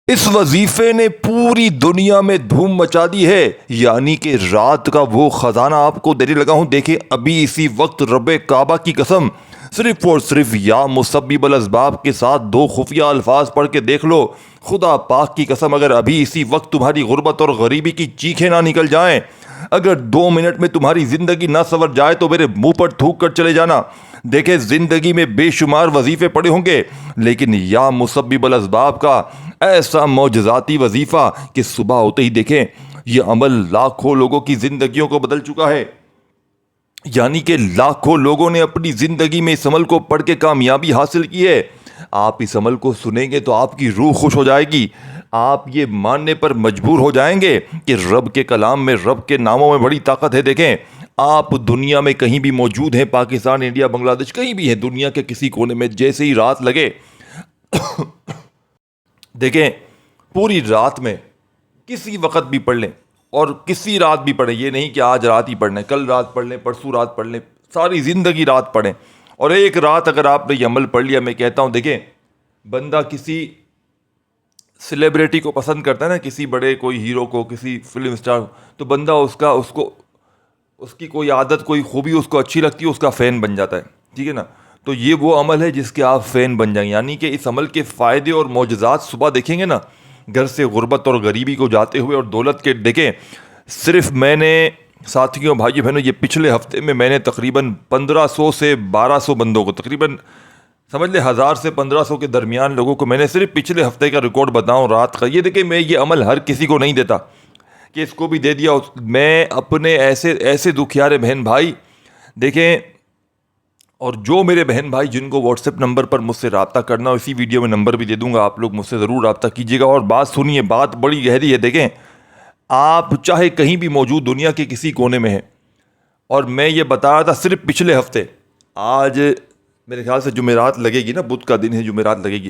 اس وظیفے نے پوری دنیا میں دھوم مچا دی ہے، یعنی کہ رات کا وہ خزانہ آپ کو دینے لگا ہوں۔ دیکھیں ابھی اسی وقت رب کعبہ کی قسم، صرف اور صرف یا مسبب الاسباب کے ساتھ دو خفیہ الفاظ پڑھ کے دیکھ لو، خدا پاک کی قسم اگر ابھی اسی وقت تمہاری غربت اور غریبی کی چیخیں نہ نکل جائیں، اگر 2 منٹ میں تمہاری زندگی نہ سنور جائے تو میرے منہ پر تھوک کر چلے جانا۔ دیکھیں زندگی میں بے شمار وظیفے پڑے ہوں گے، لیکن یا مسبب الاسباب کا ایسا معجزاتی وظیفہ کہ صبح ہوتے ہی دیکھیں یہ عمل لاکھوں لوگوں کی زندگیوں کو بدل چکا ہے، یعنی کہ لاکھوں لوگوں نے اپنی زندگی میں اس عمل کو پڑھ کے کامیابی حاصل کی ہے۔ آپ اس عمل کو سنیں گے تو آپ کی روح خوش ہو جائے گی، آپ یہ ماننے پر مجبور ہو جائیں گے کہ رب کے کلام میں، رب کے ناموں میں بڑی طاقت ہے۔ دیکھیں آپ دنیا میں کہیں بھی موجود ہیں، پاکستان، انڈیا، بنگلہ دیش، کہیں بھی ہیں دنیا کے کسی کونے میں، جیسے ہی رات لگے دیکھیں پوری رات میں کسی وقت بھی پڑھ لیں اور کسی رات بھی پڑھیں، یہ نہیں کہ آج رات ہی پڑھنا ہے، کل رات پڑھ لیں، پرسوں رات پڑھ لیں، ساری زندگی رات پڑھیں، اور ایک رات اگر آپ نے یہ عمل پڑھ لیا، میں کہتا ہوں دیکھیں بندہ کسی سیلیبریٹی کو پسند کرتا ہے نا، کسی بڑے کوئی ہیرو کو، کسی فلم اسٹار، تو بندہ اس کی کوئی عادت، کوئی خوبی اس کو اچھی لگتی ہے، اس کا فین بن جاتا ہے، ٹھیک ہے نا۔ تو یہ وہ عمل ہے جس کے آپ فین بن جائیں، یعنی کہ اس عمل کے فائدے اور معجزات صبح دیکھیں گے نا، گھر سے غربت اور غریبی کو جاتے ہوئے اور دولت کے۔ دیکھیں صرف میں نے ساتھیوں، بھائیوں بہنوں، یہ پچھلے ہفتے میں نے تقریباً 1500 سے 1200 بندوں کو، تقریباً سمجھ لیں 1000 سے 1500 کے درمیان لوگوں کو میں نے صرف پچھلے ہفتے کا ریکارڈ بتاؤں رات کا۔ یہ دیکھیں میں یہ عمل ہر کسی کو نہیں دیتا کہ اس کو بھی دے دیا، میں اپنے ایسے دکھیارے بہن بھائی دیکھیں، اور جو میرے بہن بھائی جن کو واٹس ایپ نمبر پر مجھ سے رابطہ کرنا، اسی ویڈیو میں نمبر بھی دے دوں گا، آپ لوگ مجھ سے ضرور رابطہ کیجیے گا۔ اور بات سنیے، بات بڑی گہری ہے۔ دیکھیں آپ چاہے کہیں بھی موجود دنیا کے کسی کونے میں ہیں، اور میں یہ بتا رہا تھا صرف پچھلے ہفتے، آج میرے خیال سے جمعرات لگے گی نا، بدھ کا دن ہے، جمعرات لگے گی،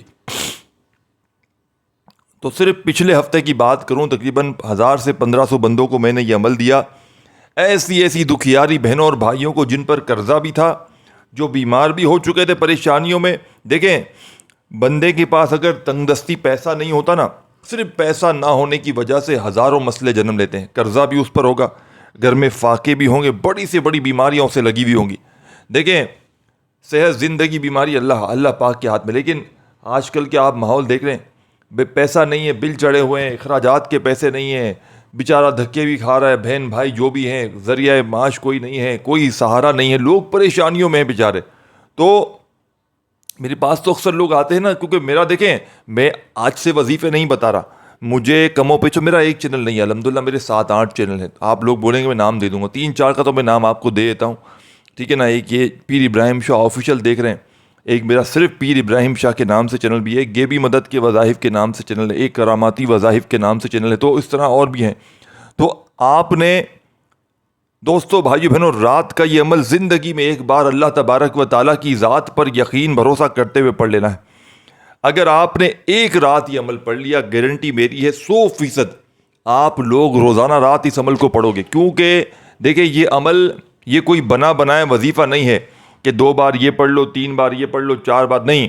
تو صرف پچھلے ہفتے کی بات کروں، تقریباً 1000 سے 1500 بندوں کو میں نے یہ عمل دیا، ایسی دکھیاری بہنوں اور بھائیوں کو جن پر قرضہ بھی تھا، جو بیمار بھی ہو چکے تھے، پریشانیوں میں۔ دیکھیں بندے کے پاس اگر تنگ دستی پیسہ نہیں ہوتا نا، صرف پیسہ نہ ہونے کی وجہ سے ہزاروں مسئلے جنم لیتے ہیں، قرضہ بھی اس پر ہوگا، گھر میں فاقے بھی ہوں گے، بڑی سے بڑی بیماریاں اسے لگی ہوئی ہوں گی۔ دیکھیں صحت، زندگی، بیماری اللہ پاک کے ہاتھ میں، لیکن آج کل کے آپ ماحول دیکھ رہے ہیں، پیسہ نہیں ہے، بل چڑھے ہوئے ہیں، اخراجات کے پیسے نہیں ہیں، بیچارہ دھکے بھی کھا رہا ہے، بہن بھائی جو بھی ہیں، ذریعہ معاش کوئی نہیں ہے، کوئی سہارا نہیں ہے، لوگ پریشانیوں میں ہیں بیچارے۔ تو میرے پاس تو اکثر لوگ آتے ہیں نا، کیونکہ میرا دیکھیں میں آج سے وظیفے نہیں بتا رہا، مجھے کم و بیش میرا ایک چینل نہیں ہے، الحمدللہ میرے 7-8 چینل ہیں، آپ لوگ بولیں گے میں نام دے دوں گا، 3-4 کا تو میں نام آپ کو دے دیتا ہوں، ٹھیک ہے نا۔ ایک یہ پیر ابراہیم شاہ آفیشیل دیکھ رہے ہیں، ایک میرا صرف پیر ابراہیم شاہ کے نام سے چینل بھی ہے، ایک گیبی مدد کے وظائف کے نام سے چینل ہے، ایک کراماتی وظائف کے نام سے چینل ہے، تو اس طرح اور بھی ہیں۔ تو آپ نے دوستو، بھائیو بہنوں، رات کا یہ عمل زندگی میں ایک بار اللہ تبارک و تعالیٰ کی ذات پر یقین بھروسہ کرتے ہوئے پڑھ لینا ہے۔ اگر آپ نے ایک رات یہ عمل پڑھ لیا، گارنٹی میری ہے 100% آپ لوگ روزانہ رات اس عمل کو پڑھو گے، کیونکہ دیکھیں یہ عمل یہ کوئی بنا بنایا وظیفہ نہیں ہے کہ 2 بار یہ پڑھ لو، 3 بار یہ پڑھ لو، 4 بار نہیں،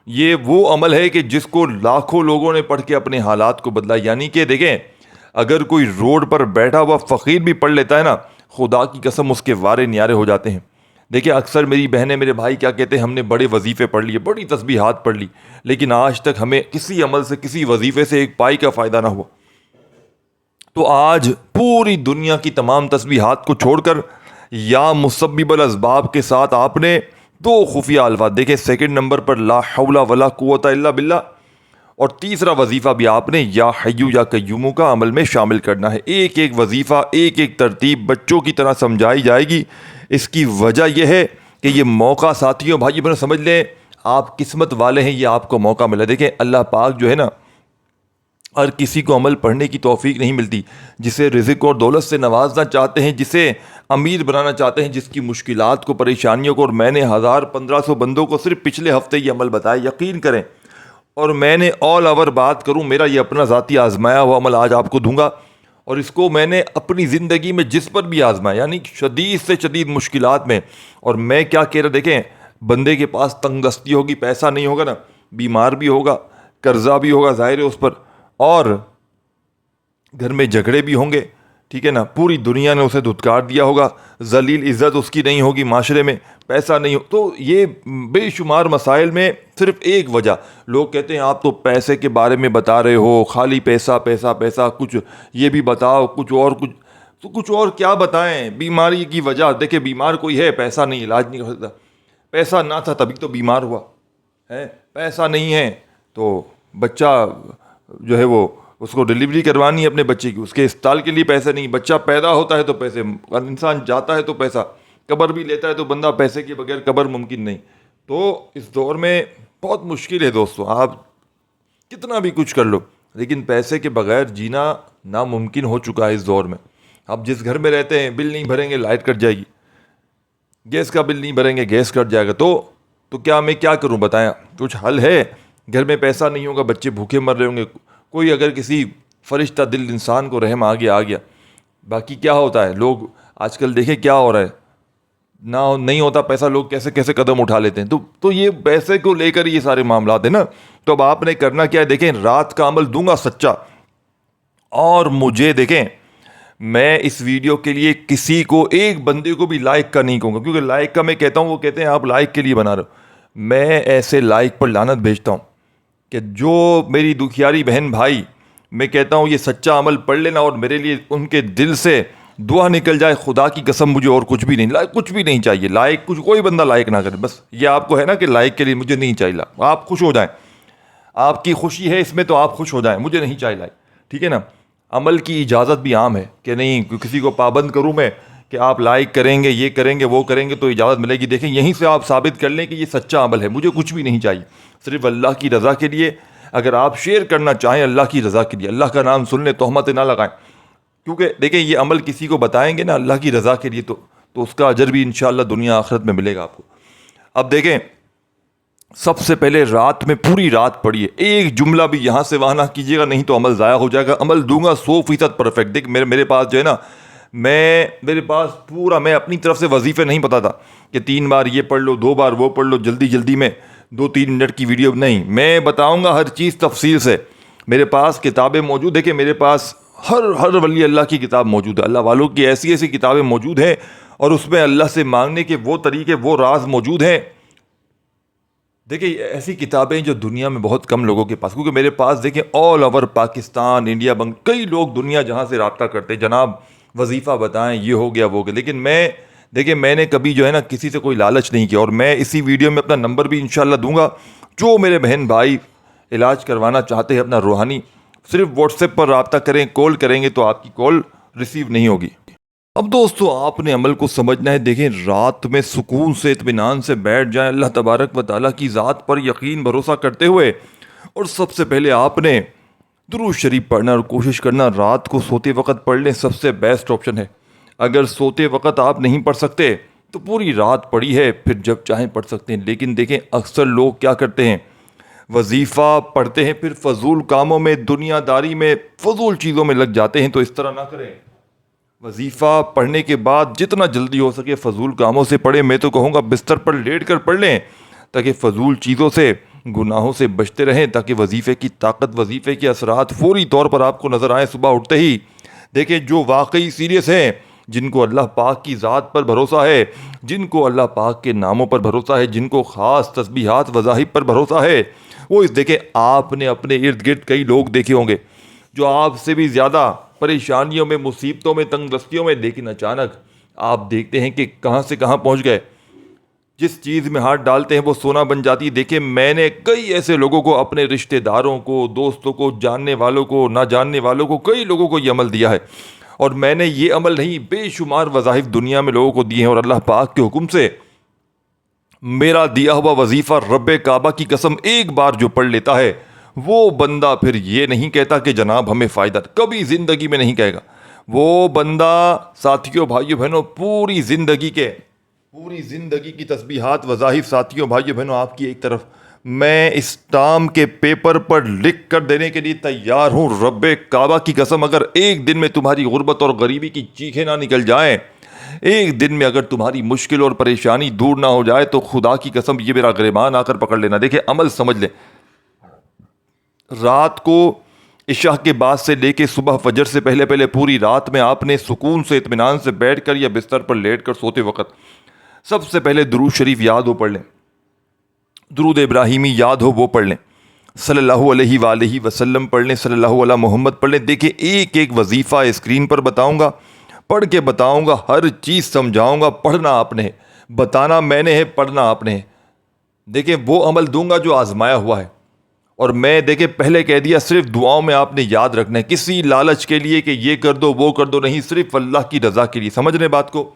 یہ وہ عمل ہے کہ جس کو لاکھوں لوگوں نے پڑھ کے اپنے حالات کو بدلا۔ یعنی کہ دیکھیں اگر کوئی روڈ پر بیٹھا ہوا فقیر بھی پڑھ لیتا ہے نا، خدا کی قسم اس کے وارے نیارے ہو جاتے ہیں۔ دیکھیں اکثر میری بہنیں، میرے بھائی کیا کہتے ہیں، ہم نے بڑے وظیفے پڑھ لیے، بڑی تسبیحات پڑھ لی، لیکن آج تک ہمیں کسی عمل سے، کسی وظیفے سے ایک پائی کا فائدہ نہ ہوا۔ تو آج پوری دنیا کی تمام تسبیحات کو چھوڑ کر یا مسبب الاسباب کے ساتھ آپ نے 2 خفیہ الفاظ، دیکھیں سیکنڈ نمبر پر لا حول ولا قوت الا باللہ، اور تیسرا وظیفہ بھی آپ نے یا حیو یا قیوم کا عمل میں شامل کرنا ہے۔ ایک ایک وظیفہ، ایک ایک ترتیب بچوں کی طرح سمجھائی جائے گی۔ اس کی وجہ یہ ہے کہ یہ موقع ساتھیوں، بھائی بہنوں، سمجھ لیں آپ قسمت والے ہیں، یہ آپ کو موقع ملا۔ دیکھیں اللہ پاک جو ہے نا، ہر کسی کو عمل پڑھنے کی توفیق نہیں ملتی، جسے رزق اور دولت سے نوازنا چاہتے ہیں، جسے امیر بنانا چاہتے ہیں، جس کی مشکلات کو، پریشانیوں کو، اور میں نے 1000-1500 بندوں کو صرف پچھلے ہفتے یہ عمل بتایا، یقین کریں، اور میں نے آل اوور بات کروں، میرا یہ اپنا ذاتی آزمایا ہوا عمل آج آپ کو دوں گا، اور اس کو میں نے اپنی زندگی میں جس پر بھی آزمایا، یعنی شدید سے شدید مشکلات میں۔ اور میں کیا کہہ رہا، دیکھیں بندے کے پاس تنگ دستی ہوگی، پیسہ نہیں ہوگا نا، بیمار بھی ہوگا، قرضہ بھی ہوگا، ظاہر ہے اس پر، اور گھر میں جھگڑے بھی ہوں گے، ٹھیک ہے نا، پوری دنیا نے اسے دھتکار دیا ہوگا، ذلیل عزت اس کی نہیں ہوگی معاشرے میں، پیسہ نہیں ہو، تو یہ بے شمار مسائل میں صرف ایک وجہ، لوگ کہتے ہیں آپ تو پیسے کے بارے میں بتا رہے ہو، خالی پیسہ پیسہ پیسہ، کچھ یہ بھی بتاؤ، کچھ اور، کچھ اور کیا بتائیں؟ بیماری کی وجہ دیکھیں، بیمار کوئی ہے پیسہ نہیں، علاج نہیں کر سکتا، پیسہ نہ تھا تبھی تو بیمار ہوا ہے، پیسہ نہیں ہے تو بچہ جو ہے وہ اس کو ڈلیوری کروانی ہے اپنے بچے کی، اس کے اسپتال کے لیے پیسے نہیں، بچہ پیدا ہوتا ہے تو پیسے، انسان جاتا ہے تو پیسہ، قبر بھی لیتا ہے تو بندہ پیسے کے بغیر قبر ممکن نہیں۔ تو اس دور میں بہت مشکل ہے دوستو، آپ کتنا بھی کچھ کر لو لیکن پیسے کے بغیر جینا ناممکن ہو چکا ہے اس دور میں۔ آپ جس گھر میں رہتے ہیں، بل نہیں بھریں گے لائٹ کٹ جائے گی، گیس کا بل نہیں بھریں گے گیس کٹ جائے گا، تو کیا میں کیا کروں بتائیں؟ کچھ حل ہے؟ گھر میں پیسہ نہیں ہوگا، بچے بھوکے مر رہے ہوں گے، کوئی اگر کسی فرشتہ دل انسان کو رحم آ گیا۔ باقی کیا ہوتا ہے، لوگ آج کل دیکھیں کیا ہو رہا ہے، نہیں ہوتا پیسہ، لوگ کیسے کیسے قدم اٹھا لیتے ہیں، تو یہ پیسے کو لے کر یہ سارے معاملات ہیں نا۔ تو اب آپ نے کرنا کیا ہے، دیکھیں رات کا عمل دوں گا سچا، اور مجھے دیکھیں میں اس ویڈیو کے لیے کسی کو، ایک بندے کو بھی لائک کا نہیں کہوں گا، کیونکہ لائک کا میں کہتا ہوں، وہ کہتے ہیں آپ لائک کے لیے بنا رہے ہو، میں ایسے لائک پر لعنت بھیجتا ہوں کہ جو میری دکھیاری بہن بھائی، میں کہتا ہوں یہ سچا عمل پڑھ لینا اور میرے لیے ان کے دل سے دعا نکل جائے، خدا کی قسم مجھے اور کچھ بھی نہیں، لائک کچھ بھی نہیں چاہیے، لائک کچھ کوئی بندہ لائک نہ کرے، بس یہ آپ کو ہے نا کہ لائک کے لیے مجھے نہیں چاہیے، آپ خوش ہو جائیں، آپ کی خوشی ہے اس میں تو آپ خوش ہو جائیں، مجھے نہیں چاہیے لائک، ٹھیک ہے نا۔ عمل کی اجازت بھی عام ہے کہ نہیں کسی کو پابند کروں میں کہ آپ لائک کریں گے، یہ کریں گے، وہ کریں گے تو اجازت ملے گی۔ دیکھیں یہیں سے آپ ثابت کر لیں کہ یہ سچا عمل ہے، مجھے کچھ بھی نہیں چاہیے، صرف اللہ کی رضا کے لیے اگر آپ شیئر کرنا چاہیں، اللہ کی رضا کے لیے، اللہ کا نام سن لیں، تہمت نہ لگائیں، کیونکہ دیکھیں یہ عمل کسی کو بتائیں گے نا اللہ کی رضا کے لیے تو اس کا اجر بھی انشاءاللہ دنیا آخرت میں ملے گا آپ کو۔ اب دیکھیں سب سے پہلے رات میں پوری رات پڑھیے، ایک جملہ بھی یہاں سے وہاں نہ کیجیے گا، نہیں تو عمل ضائع ہو جائے گا۔ عمل دوں گا 100% پرفیکٹ۔ دیکھ میرے پاس جو ہے نا، میرے پاس پورا، میں اپنی طرف سے وظیفے نہیں بتاتا کہ 3 بار یہ پڑھ لو، 2 بار وہ پڑھ لو، جلدی میں 2-3 منٹ کی ویڈیو نہیں، میں بتاؤں گا ہر چیز تفصیل سے۔ میرے پاس کتابیں موجود ہے کہ میرے پاس ہر ولی اللہ کی کتاب موجود ہے، اللہ والوں کی ایسی کتابیں موجود ہیں، اور اس میں اللہ سے مانگنے کے وہ طریقے، وہ راز موجود ہیں۔ دیکھیں ایسی کتابیں جو دنیا میں بہت کم لوگوں کے پاس، کیونکہ میرے پاس دیکھیں آل اوور پاکستان، انڈیا، کئی لوگ دنیا جہاں سے رابطہ کرتے ہیں، جناب وظیفہ بتائیں، یہ ہو گیا وہ گیا، لیکن میں نے کبھی جو ہے نا کسی سے کوئی لالچ نہیں کیا، اور میں اسی ویڈیو میں اپنا نمبر بھی انشاءاللہ دوں گا، جو میرے بہن بھائی علاج کروانا چاہتے ہیں اپنا روحانی، صرف واٹس ایپ پر رابطہ کریں، کال کریں گے تو آپ کی کال ریسیو نہیں ہوگی۔ اب دوستو آپ نے عمل کو سمجھنا ہے۔ دیکھیں رات میں سکون سے، اطمینان سے بیٹھ جائیں، اللہ تبارک و تعالیٰ کی ذات پر یقین بھروسہ کرتے ہوئے، اور سب سے پہلے آپ نے درود شریف پڑھنا، اور کوشش کرنا رات کو سوتے وقت پڑھ لیں، سب سے بیسٹ آپشن ہے۔ اگر سوتے وقت آپ نہیں پڑھ سکتے تو پوری رات پڑھی ہے، پھر جب چاہیں پڑھ سکتے ہیں، لیکن دیکھیں اکثر لوگ کیا کرتے ہیں، وظیفہ پڑھتے ہیں پھر فضول کاموں میں، دنیا داری میں، فضول چیزوں میں لگ جاتے ہیں، تو اس طرح نہ کریں۔ وظیفہ پڑھنے کے بعد جتنا جلدی ہو سکے فضول کاموں سے پڑھیں، میں تو کہوں گا بستر پر لیٹ کر پڑھ لیں، تاکہ فضول چیزوں سے، گناہوں سے بچتے رہیں، تاکہ وظیفے کی طاقت، وظیفے کے اثرات فوری طور پر آپ کو نظر آئیں صبح اٹھتے ہی۔ دیکھیں جو واقعی سیریس ہیں، جن کو اللہ پاک کی ذات پر بھروسہ ہے، جن کو اللہ پاک کے ناموں پر بھروسہ ہے، جن کو خاص تسبیحات وظائف پر بھروسہ ہے، وہ دیکھیں آپ نے اپنے ارد گرد کئی لوگ دیکھے ہوں گے جو آپ سے بھی زیادہ پریشانیوں میں، مصیبتوں میں، تنگ دستیوں میں، لیکن اچانک آپ دیکھتے ہیں کہ کہاں سے کہاں پہنچ گئے، جس چیز میں ہاتھ ڈالتے ہیں وہ سونا بن جاتی ہے۔ دیکھیں میں نے کئی ایسے لوگوں کو، اپنے رشتہ داروں کو، دوستوں کو، جاننے والوں کو، نہ جاننے والوں کو، کئی لوگوں کو یہ عمل دیا ہے، اور میں نے یہ عمل نہیں، بے شمار وظائف دنیا میں لوگوں کو دیے ہیں، اور اللہ پاک کے حکم سے میرا دیا ہوا وظیفہ رب کعبہ کی قسم ایک بار جو پڑھ لیتا ہے، وہ بندہ پھر یہ نہیں کہتا کہ جناب ہمیں فائدہ، کبھی زندگی میں نہیں کہے گا وہ بندہ۔ ساتھیوں بھائیوں بہنوں، پوری زندگی کی تسبیحات وظائف، ساتھیوں بھائیوں بہنوں، آپ کی ایک طرف میں اسٹام کے پیپر پر لکھ کر دینے کے لیے تیار ہوں، رب کعبہ کی قسم اگر ایک دن میں تمہاری غربت اور غریبی کی چیخیں نہ نکل جائیں، ایک دن میں اگر تمہاری مشکل اور پریشانی دور نہ ہو جائے، تو خدا کی قسم یہ میرا گریبان آ کر پکڑ لینا۔ دیکھیں عمل سمجھ لیں، رات کو عشاء کے بعد سے لے کے صبح فجر سے پہلے پہلے پوری رات میں آپ نے سکون سے اطمینان سے بیٹھ کر یا بستر پر لیٹ کر سوتے وقت سب سے پہلے درود شریف یاد ہو پڑھ لیں، درود ابراہیمی یاد ہو وہ پڑھ لیں، صلی اللہ علیہ وآلہ وسلم پڑھ لیں، صلی اللہ علیہ محمد پڑھ لیں۔ دیکھیں ایک ایک وظیفہ اسکرین پر بتاؤں گا، پڑھ کے بتاؤں گا، ہر چیز سمجھاؤں گا، پڑھنا آپ نے ہے، بتانا میں نے ہے، پڑھنا آپ نے ہے۔ دیکھیں وہ عمل دوں گا جو آزمایا ہوا ہے، اور میں دیکھیں پہلے کہہ دیا صرف دعاؤں میں آپ نے یاد رکھنا ہے، کسی لالچ کے لیے کہ یہ کر دو وہ کر دو نہیں، صرف اللہ کی رضا کے لیے۔ سمجھ رہے بات کو؟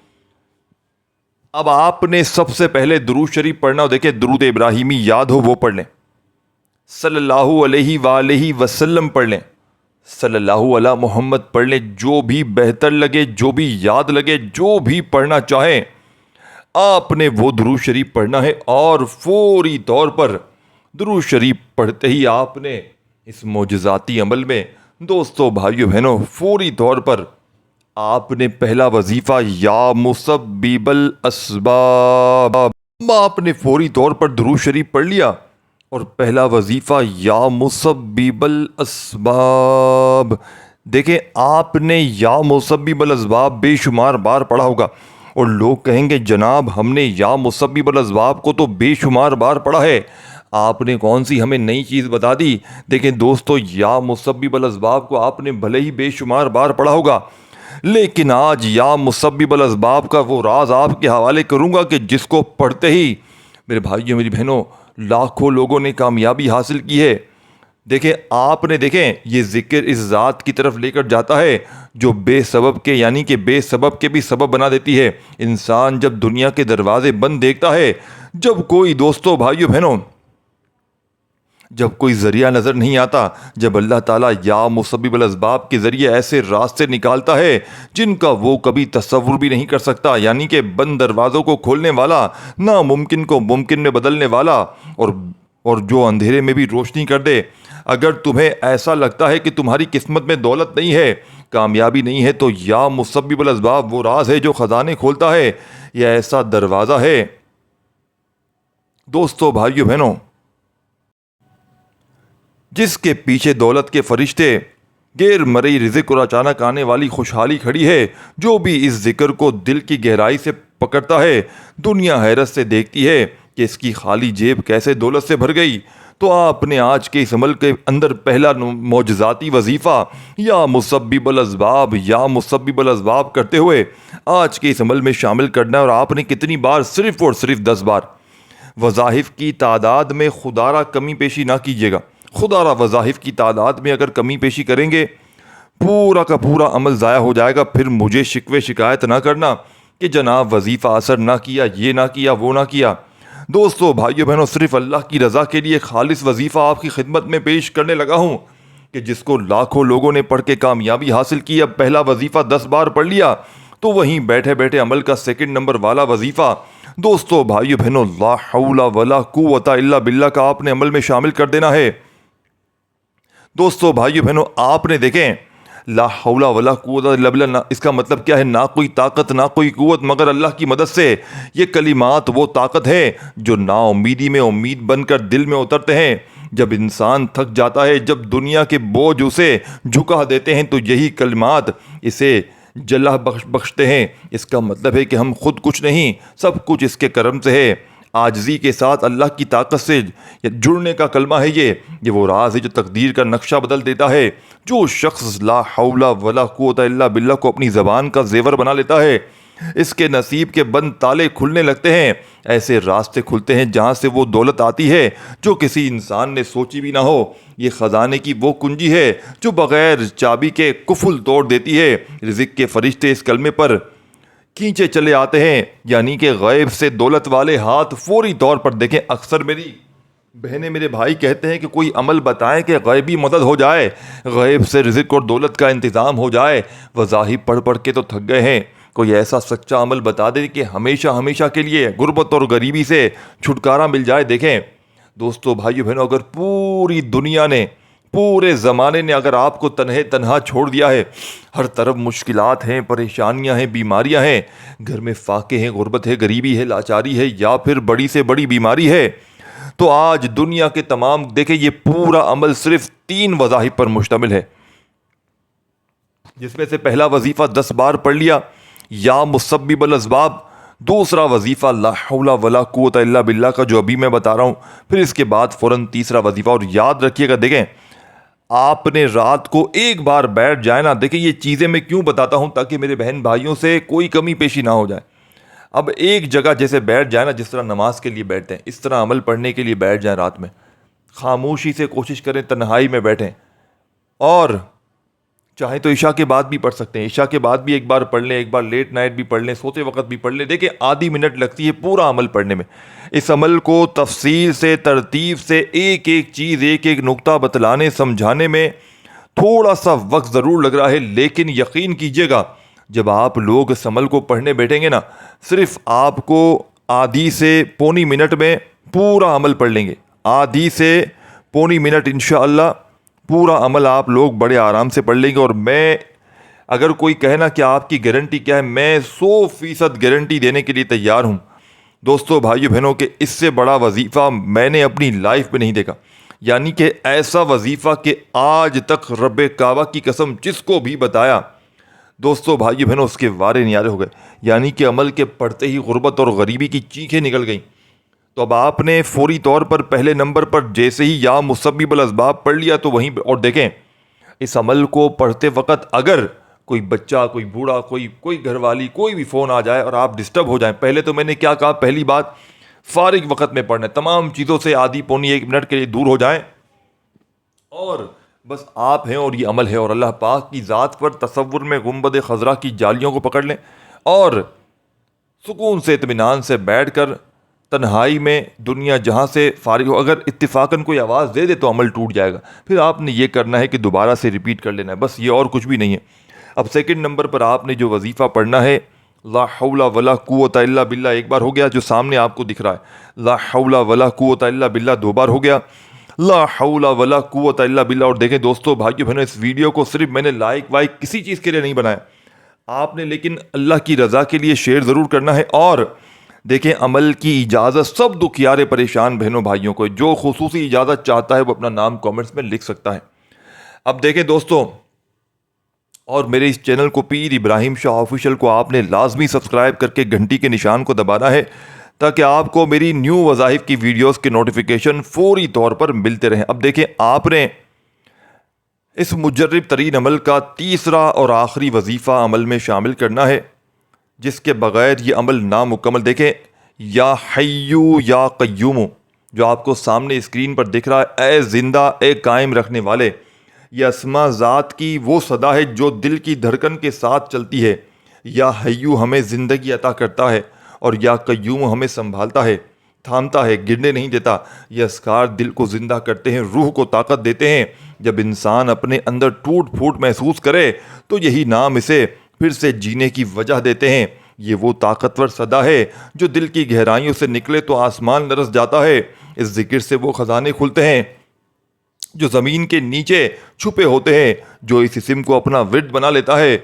اب آپ نے سب سے پہلے درود شریف پڑھنا ہو، دیکھیں درود ابراہیمی یاد ہو وہ پڑھ لیں، صلی اللہ علیہ وآلہ وسلم پڑھ لیں، صلی اللہ علیہ محمد پڑھ لیں، جو بھی بہتر لگے، جو بھی یاد لگے، جو بھی پڑھنا چاہیں آپ نے وہ درود شریف پڑھنا ہے۔ اور فوری طور پر درود شریف پڑھتے ہی آپ نے اس معجزاتی عمل میں دوستو بھائیو بہنوں فوری طور پر آپ نے پہلا وظیفہ یا مسبب الاسباب، آپ نے فوری طور پر درود شریف پڑھ لیا اور پہلا وظیفہ یا مسبب الاسباب۔ دیکھیں آپ نے یا مسبب الاسباب بے شمار بار پڑھا ہوگا، اور لوگ کہیں گے جناب ہم نے یا مسبب الاسباب کو تو بے شمار بار پڑھا ہے، آپ نے کون سی ہمیں نئی چیز بتا دی۔ دیکھیں دوستو یا مسبب الاسباب کو آپ نے بھلے ہی بے شمار بار پڑھا ہوگا، لیکن آج یا مسبب الاسباب کا وہ راز آپ کے حوالے کروں گا کہ جس کو پڑھتے ہی میرے بھائیوں میری بہنوں لاکھوں لوگوں نے کامیابی حاصل کی ہے۔ دیکھیں آپ نے دیکھیں یہ ذکر اس ذات کی طرف لے کر جاتا ہے جو بے سبب کے یعنی کہ بے سبب کے بھی سبب بنا دیتی ہے۔ انسان جب دنیا کے دروازے بند دیکھتا ہے، جب کوئی دوستو بھائیو بہنوں جب کوئی ذریعہ نظر نہیں آتا، جب اللہ تعالیٰ یا مسبب الاسباب کے ذریعے ایسے راستے نکالتا ہے جن کا وہ کبھی تصور بھی نہیں کر سکتا، یعنی کہ بند دروازوں کو کھولنے والا، ناممکن کو ممکن میں بدلنے والا، اور جو اندھیرے میں بھی روشنی کر دے۔ اگر تمہیں ایسا لگتا ہے کہ تمہاری قسمت میں دولت نہیں ہے، کامیابی نہیں ہے، تو یا مسبب الاسباب وہ راز ہے جو خزانے کھولتا ہے۔ یہ ایسا دروازہ ہے دوستو بھائیو بہنوں جس کے پیچھے دولت کے فرشتے، غیر مرئی رزق اور اچانک آنے والی خوشحالی کھڑی ہے۔ جو بھی اس ذکر کو دل کی گہرائی سے پکڑتا ہے، دنیا حیرت سے دیکھتی ہے کہ اس کی خالی جیب کیسے دولت سے بھر گئی۔ تو آپ نے آج کے اس عمل کے اندر پہلا معجزاتی وظیفہ یا مسبب الاسباب یا مسبب الاسباب کرتے ہوئے آج کے اس عمل میں شامل کرنا ہے۔ اور آپ نے کتنی بار؟ صرف اور صرف 10 بار۔ وظائف کی تعداد میں خدا را کمی پیشی نہ کیجیے گا، خدا را وظائف کی تعداد میں اگر کمی پیشی کریں گے پورا کا پورا عمل ضائع ہو جائے گا۔ پھر مجھے شکوے شکایت نہ کرنا کہ جناب وظیفہ اثر نہ کیا، یہ نہ کیا، وہ نہ کیا۔ دوستو بھائیو بہنوں صرف اللہ کی رضا کے لیے خالص وظیفہ آپ کی خدمت میں پیش کرنے لگا ہوں کہ جس کو لاکھوں لوگوں نے پڑھ کے کامیابی حاصل کی۔ اب پہلا وظیفہ 10 بار پڑھ لیا تو وہیں بیٹھے بیٹھے عمل کا سیکنڈ نمبر والا وظیفہ دوستو بھائیو بہنوں لا حول ولا قوت الا باللہ کا آپ نے عمل میں شامل کر دینا ہے۔ دوستو بھائیو بہنوں آپ نے دیکھیں لا حول ولا قوت الا باللہ، اس کا مطلب کیا ہے؟ نہ کوئی طاقت نہ کوئی قوت مگر اللہ کی مدد سے۔ یہ کلمات وہ طاقت ہے جو نا امیدی میں امید بن کر دل میں اترتے ہیں۔ جب انسان تھک جاتا ہے، جب دنیا کے بوجھ اسے جھکا دیتے ہیں، تو یہی کلمات اسے جلا بخشتے ہیں۔ اس کا مطلب ہے کہ ہم خود کچھ نہیں، سب کچھ اس کے کرم سے ہے۔ عاجزی کے ساتھ اللہ کی طاقت سے جڑنے کا کلمہ ہے یہ وہ راز ہے جو تقدیر کا نقشہ بدل دیتا ہے۔ جو شخص لا حول ولا قوت الا باللہ کو اپنی زبان کا زیور بنا لیتا ہے، اس کے نصیب کے بند تالے کھلنے لگتے ہیں، ایسے راستے کھلتے ہیں جہاں سے وہ دولت آتی ہے جو کسی انسان نے سوچی بھی نہ ہو۔ یہ خزانے کی وہ کنجی ہے جو بغیر چابی کے قفل توڑ دیتی ہے۔ رزق کے فرشتے اس کلمے پر کھینچے چلے آتے ہیں، یعنی کہ غیب سے دولت والے ہاتھ فوری طور پر دیکھیں۔ اکثر میری بہنیں میرے بھائی کہتے ہیں کہ کوئی عمل بتائیں کہ غیبی مدد ہو جائے، غیب سے رزق اور دولت کا انتظام ہو جائے۔ وظائف پڑھ پڑھ کے تو تھک گئے ہیں، کوئی ایسا سچا عمل بتا دے کہ ہمیشہ ہمیشہ کے لیے غربت اور غریبی سے چھٹکارا مل جائے۔ دیکھیں دوستو بھائیو بہنوں اگر پوری دنیا نے، پورے زمانے نے اگر آپ کو تنہا چھوڑ دیا ہے، ہر طرف مشکلات ہیں، پریشانیاں ہیں، بیماریاں ہیں، گھر میں فاقے ہیں، غربت ہے، غریبی ہے، لاچاری ہے، یا پھر بڑی سے بڑی بیماری ہے، تو آج دنیا کے تمام دیکھیں یہ پورا عمل صرف 3 وظائف پر مشتمل ہے، جس میں سے پہلا وظیفہ 10 بار پڑھ لیا یا مسبب الاسباب، دوسرا وظیفہ لا حول ولا قوت الا باللہ کا جو ابھی میں بتا رہا ہوں، پھر اس کے بعد فوراً تیسرا وظیفہ. اور یاد رکھیے گا، دیکھیں آپ نے رات کو ایک بار بیٹھ جائے نا، دیکھیں یہ چیزیں میں کیوں بتاتا ہوں تاکہ میرے بہن بھائیوں سے کوئی کمی پیشی نہ ہو جائے. اب ایک جگہ جیسے بیٹھ جائے نا، جس طرح نماز کے لیے بیٹھتے ہیں اس طرح عمل پڑھنے کے لیے بیٹھ جائیں. رات میں خاموشی سے کوشش کریں، تنہائی میں بیٹھیں، اور چاہے تو عشاء کے بعد بھی پڑھ سکتے ہیں، عشاء کے بعد بھی ایک بار پڑھ لیں، ایک بار لیٹ نائٹ بھی پڑھ لیں، سوتے وقت بھی پڑھ لیں. دیکھیں آدھی منٹ لگتی ہے پورا عمل پڑھنے میں. اس عمل کو تفصیل سے، ترتیب سے، ایک ایک چیز، ایک ایک نقطہ بتلانے سمجھانے میں تھوڑا سا وقت ضرور لگ رہا ہے، لیکن یقین کیجئے گا جب آپ لوگ اس عمل کو پڑھنے بیٹھیں گے نا، صرف آپ کو آدھی سے پونی منٹ میں پورا عمل پڑھ لیں گے. آدھی سے پونی منٹ انشاءاللہ پورا عمل آپ لوگ بڑے آرام سے پڑھ لیں گے. اور میں اگر کوئی کہنا کہ آپ کی گارنٹی کیا ہے، میں 100% گارنٹی دینے کے لیے تیار ہوں دوستو، بھائیو بہنوں، کہ اس سے بڑا وظیفہ میں نے اپنی لائف میں نہیں دیکھا. یعنی کہ ایسا وظیفہ کہ آج تک رب کعبہ کی قسم جس کو بھی بتایا دوستو بھائیو بہنوں اس کے وارے نیارے ہو گئے. یعنی کہ عمل کے پڑھتے ہی غربت اور غریبی کی چیخیں نکل گئیں. تو اب آپ نے فوری طور پر پہلے نمبر پر جیسے ہی یا مسبب الاسباب پڑھ لیا تو وہیں، اور دیکھیں اس عمل کو پڑھتے وقت اگر کوئی بچہ، کوئی بوڑھا، کوئی گھر والی، کوئی بھی فون آ جائے اور آپ ڈسٹرب ہو جائیں، پہلے تو میں نے کیا کہا، پہلی بات فارغ وقت میں پڑھنا ہے، تمام چیزوں سے آدھی پونی ایک منٹ کے لیے دور ہو جائیں، اور بس آپ ہیں اور یہ عمل ہے، اور اللہ پاک کی ذات پر تصور میں گنبد خضرا کی جالیوں کو پکڑ لیں اور سکون سے، اطمینان سے بیٹھ کر تنہائی میں دنیا جہاں سے فارغ ہو. اگر اتفاقاً کوئی آواز دے دے تو عمل ٹوٹ جائے گا، پھر آپ نے یہ کرنا ہے کہ دوبارہ سے ریپیٹ کر لینا ہے، بس یہ اور کچھ بھی نہیں ہے. اب سیکنڈ نمبر پر آپ نے جو وظیفہ پڑھنا ہے لا حول ولا قوت الا باللہ، ایک بار ہو گیا جو سامنے آپ کو دکھ رہا ہے، لا حول ولا قوت الا باللہ 2 بار ہو گیا، لا حول ولا قوت الا باللہ. اور دیکھیں دوستو بھائیو بہنوں، اس ویڈیو کو صرف میں نے لائک وائک کسی چیز کے لیے نہیں بنایا، آپ نے لیکن اللہ کی رضا کے لیے شیئر ضرور کرنا ہے. اور دیکھیں عمل کی اجازت سب دکھیارے پریشان بہنوں بھائیوں کو، جو خصوصی اجازت چاہتا ہے وہ اپنا نام کامنٹس میں لکھ سکتا ہے. اب دیکھیں دوستو، اور میرے اس چینل کو پیر ابراہیم شاہ آفیشل کو آپ نے لازمی سبسکرائب کر کے گھنٹی کے نشان کو دبانا ہے تاکہ آپ کو میری نیو وظائف کی ویڈیوز کے نوٹیفیکیشن فوری طور پر ملتے رہیں. اب دیکھیں آپ نے اس مجرب ترین عمل کا تیسرا اور آخری وظیفہ عمل میں شامل کرنا ہے، جس کے بغیر یہ عمل نامکمل. دیکھیں یا حیو یا قیوم جو آپ کو سامنے اسکرین پر دکھ رہا ہے، اے زندہ، اے قائم رکھنے والے، یہ اسما ذات کی وہ صدا ہے جو دل کی دھڑکن کے ساتھ چلتی ہے. یا حیو ہمیں زندگی عطا کرتا ہے، اور یا قیوم ہمیں سنبھالتا ہے، تھامتا ہے، گرنے نہیں دیتا. یہ اذکار دل کو زندہ کرتے ہیں، روح کو طاقت دیتے ہیں. جب انسان اپنے اندر ٹوٹ پھوٹ محسوس کرے تو یہی نام اسے پھر سے جینے کی وجہ دیتے ہیں. یہ وہ طاقتور صدا ہے جو دل کی گہرائیوں سے نکلے تو آسمان لرز جاتا ہے. اس ذکر سے وہ خزانے کھلتے ہیں جو زمین کے نیچے چھپے ہوتے ہیں. جو اس اسم کو اپنا ورد بنا لیتا ہے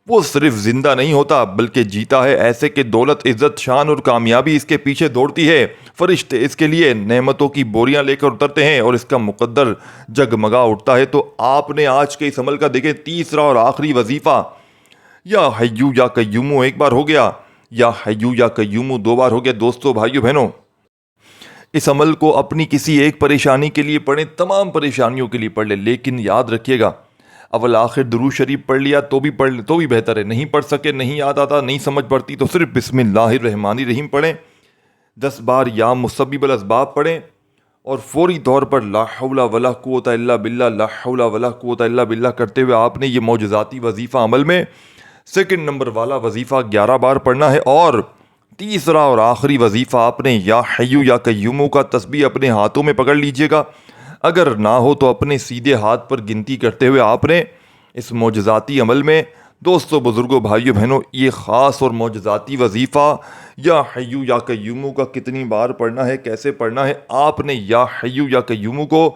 وہ صرف زندہ نہیں ہوتا بلکہ جیتا ہے، ایسے کہ دولت، عزت، شان اور کامیابی اس کے پیچھے دوڑتی ہے. فرشتے اس کے لیے نعمتوں کی بوریاں لے کر اترتے ہیں اور اس کا مقدر جگمگا اٹھتا ہے. تو آپ نے آج کے اس عمل کا دیکھیں تیسرا اور آخری وظیفہ یا حیو یا قیوم ایک بار ہو گیا، یا حیو یا قیوم 2 بار ہو گیا. دوستو بھائیو بہنوں، اس عمل کو اپنی کسی ایک پریشانی کے لیے پڑھیں، تمام پریشانیوں کے لیے پڑھ لیں، لیکن یاد رکھیے گا اول آخر درود شریف پڑھ لیا تو بھی پڑھ لیں تو بھی بہتر ہے. نہیں پڑھ سکے، نہیں یاد آتا، نہیں سمجھ پڑتی تو صرف بسم اللہ الرحمن الرحیم پڑھیں. 10 بار یا مسبب الاسباب پڑھیں اور فوری طور پر لا حول ولا قوت الا باللہ، لا حول ولا قوت الا باللہ کرتے ہوئے آپ نے یہ معجزاتی وظیفہ عمل میں سیکنڈ نمبر والا وظیفہ 11 بار پڑھنا ہے. اور تیسرا اور آخری وظیفہ آپ نے یا حیو یا قیوم کا تسبیح اپنے ہاتھوں میں پکڑ لیجئے گا. اگر نہ ہو تو اپنے سیدھے ہاتھ پر گنتی کرتے ہوئے آپ نے اس معجزاتی عمل میں دوستو، بزرگوں، بھائیو بہنوں، یہ خاص اور معجزاتی وظیفہ یا حیو یا قیوم کا کتنی بار پڑھنا ہے، کیسے پڑھنا ہے، آپ نے یا حیو یا قیوم کو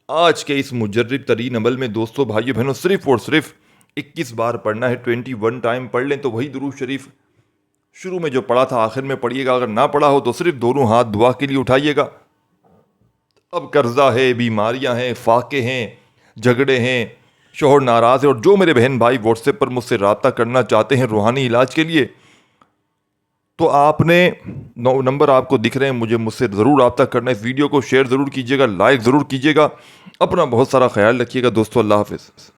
آج کے اس مجرب ترین عمل میں دوستو، بھائیو بہنوں صرف اور صرف 21 بار پڑھنا ہے. 21 ٹائم پڑھ لیں تو وہی درود شریف شروع میں جو پڑھا تھا آخر میں پڑھیے گا. اگر نہ پڑھا ہو تو صرف دونوں ہاتھ دعا کے لیے اٹھائیے گا اب قرضہ ہے، بیماریاں ہیں، فاقے ہیں، جھگڑے ہیں، شوہر ناراض ہے، اور جو میرے بہن بھائی واٹس ایپ پر مجھ سے رابطہ کرنا چاہتے ہیں روحانی علاج کے لیے، تو آپ نے نمبر آپ کو دکھ رہے ہیں، مجھ سے ضرور رابطہ کرنا ہے۔ اس ویڈیو کو شیئر ضرور کیجیے گا، لائک ضرور کیجیے گا۔ اپنا بہت سارا خیال رکھیے گا دوستو، اللہ حافظ۔